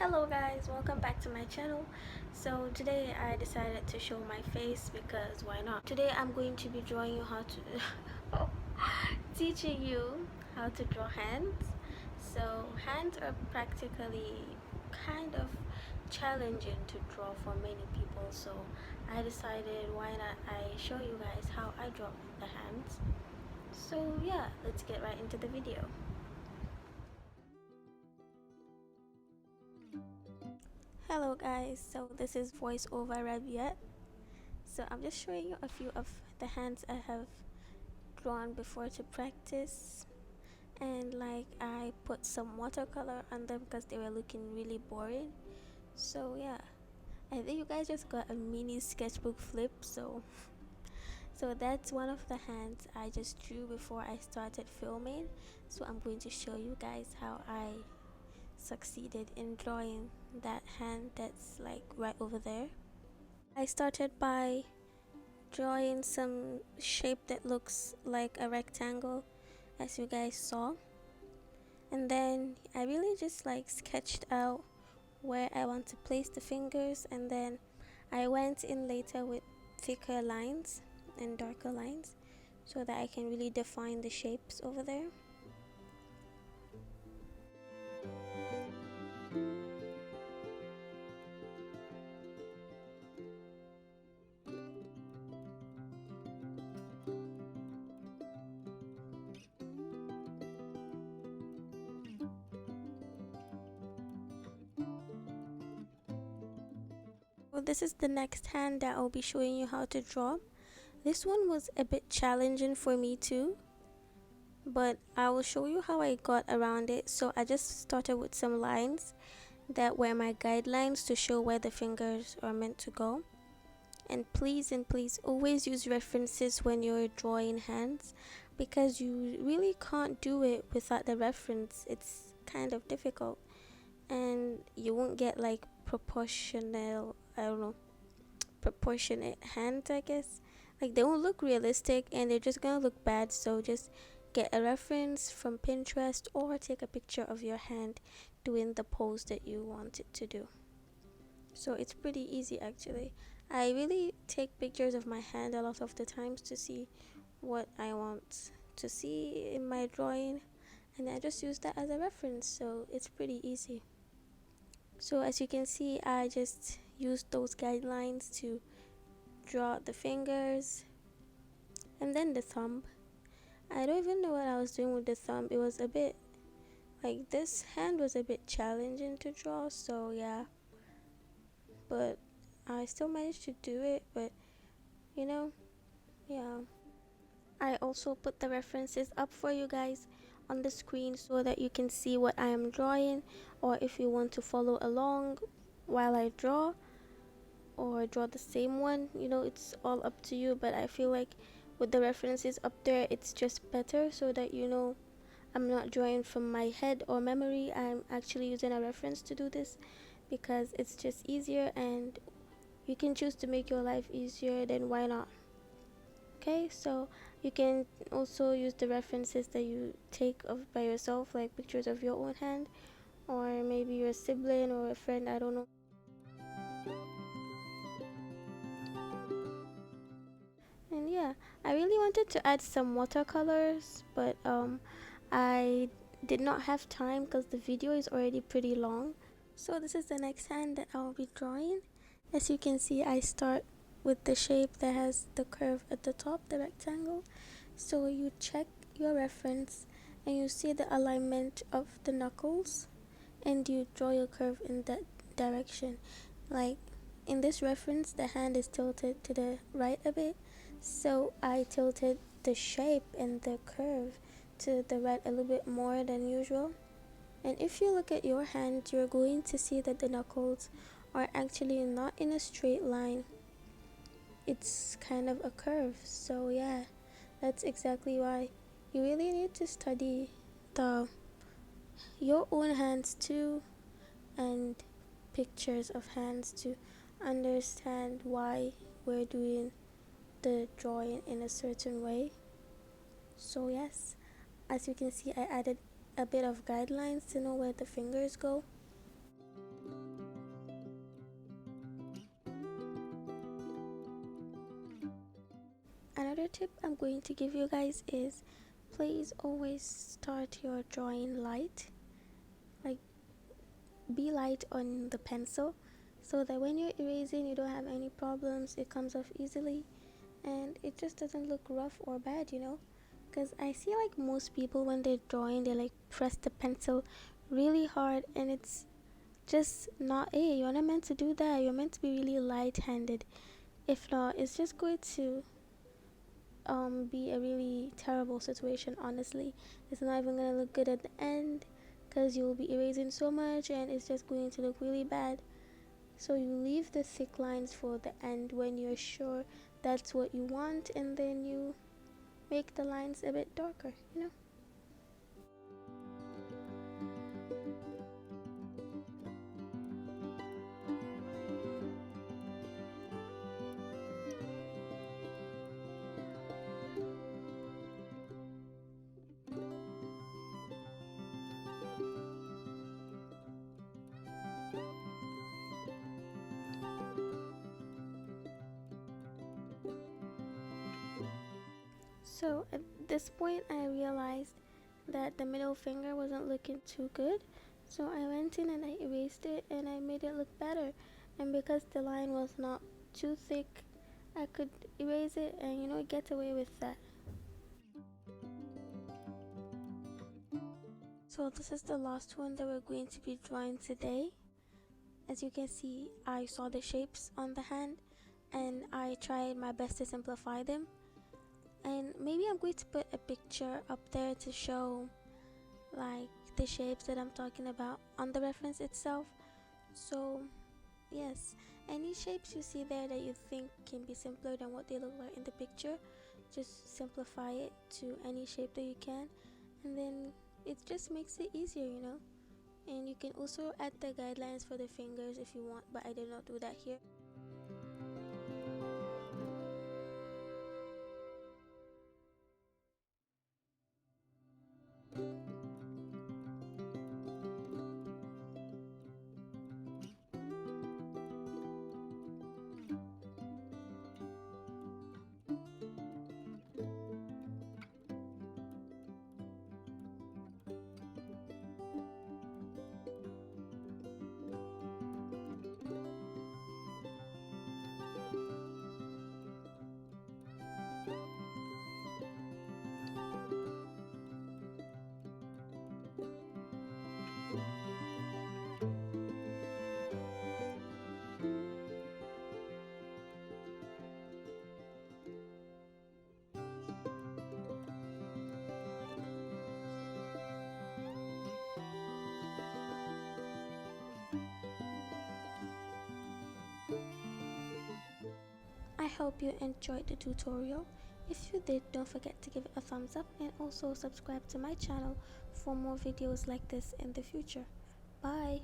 Hello guys, welcome back to my channel. So today I decided to show my face because why not. Today I'm going to be drawing you how to teaching you how to draw hands. So hands are practically kind of challenging to draw for many people, so I decided why not I show you guys how I draw the hands. So yeah, let's get right into the video. Hello guys, so this is voiceover Rabiat. So I'm just showing you a few of the hands I have drawn before to practice, and like I put some watercolor on them because they were looking really boring. So yeah, I think you guys just got a mini sketchbook flip. So that's one of the hands I just drew before I started filming. So I'm going to show you guys how I succeeded in drawing that hand that's like right over there. I started by drawing some shape that looks like a rectangle, as you guys saw, and then I really just like sketched out where I want to place the fingers, and then I went in later with thicker lines and darker lines so that I can really define the shapes over there. Well, this is the next hand that I'll be showing you how to draw. This one was a bit challenging for me too, but I will show you how I got around it. So I just started with some lines that were my guidelines to show where the fingers are meant to go. And please always use references when you're drawing hands, because you really can't do it without the reference. It's kind of difficult, and you won't get like proportionate hands, I guess. Like they won't look realistic and they're just gonna look bad. So just get a reference from Pinterest or take a picture of your hand doing the pose that you want it to do. So it's pretty easy actually. I really take pictures of my hand a lot of the times to see what I want to see in my drawing, and I just use that as a reference, so it's pretty easy. So as you can see, I just used those guidelines to draw the fingers and then the thumb. I don't even know what I was doing with the thumb. It was a bit like this hand was a bit challenging to draw, so yeah, but I still managed to do it. But you know, yeah, I also put the references up for you guys on the screen so that you can see what I am drawing, or if you want to follow along while I draw or draw the same one, it's all up to you. But I feel like with the references up there, it's just better so that I'm not drawing from my head or memory. I'm actually using a reference to do this because it's just easier, and you can choose to make your life easier, then why not? Okay, so you can also use the references that you take of by yourself, like pictures of your own hand, or maybe your sibling or a friend, I don't know. And yeah, I really wanted to add some watercolors, but I did not have time because the video is already pretty long. So this is the next hand that I'll be drawing. As you can see, I start with the shape that has the curve at the top, the rectangle. So you check your reference and you see the alignment of the knuckles, and you draw your curve in that direction. Like in this reference, the hand is tilted to the right a bit, so I tilted the shape and the curve to the right a little bit more than usual. And if you look at your hand, you're going to see that the knuckles are actually not in a straight line. It's kind of a curve. So yeah, that's exactly why you really need to study the your own hands too, and pictures of hands to understand why we're doing the drawing in a certain way. So yes, as you can see, I added a bit of guidelines to know where the fingers go. another tip I'm going to give you guys is please always start your drawing light. Like, be light on the pencil so that when you're erasing you don't have any problems, it comes off easily and it just doesn't look rough or bad, because I see like most people when they're drawing they like press the pencil really hard and it's just not it. You're not meant to do that. You're meant to be really light handed. If not, it's just going to be a really terrible situation. Honestly, it's not even gonna look good at the end because you'll be erasing so much and it's just going to look really bad. So you leave the thick lines for the end when you're sure that's what you want, and then you make the lines a bit darker. So at this point I realized that the middle finger wasn't looking too good, so I went in and I erased it and I made it look better. And because the line was not too thick, I could erase it and get away with that. So this is the last one that we're going to be drawing today. As you can see, I saw the shapes on the hand and I tried my best to simplify them. And maybe I'm going to put a picture up there to show like the shapes that I'm talking about on the reference itself. So yes, any shapes you see there that you think can be simpler than what they look like in the picture, just simplify it to any shape that you can, and then it just makes it easier. And you can also add the guidelines for the fingers if you want, but I did not do that here. I hope you enjoyed the tutorial. If you did, don't forget to give it a thumbs up and also subscribe to my channel for more videos like this in the future. Bye!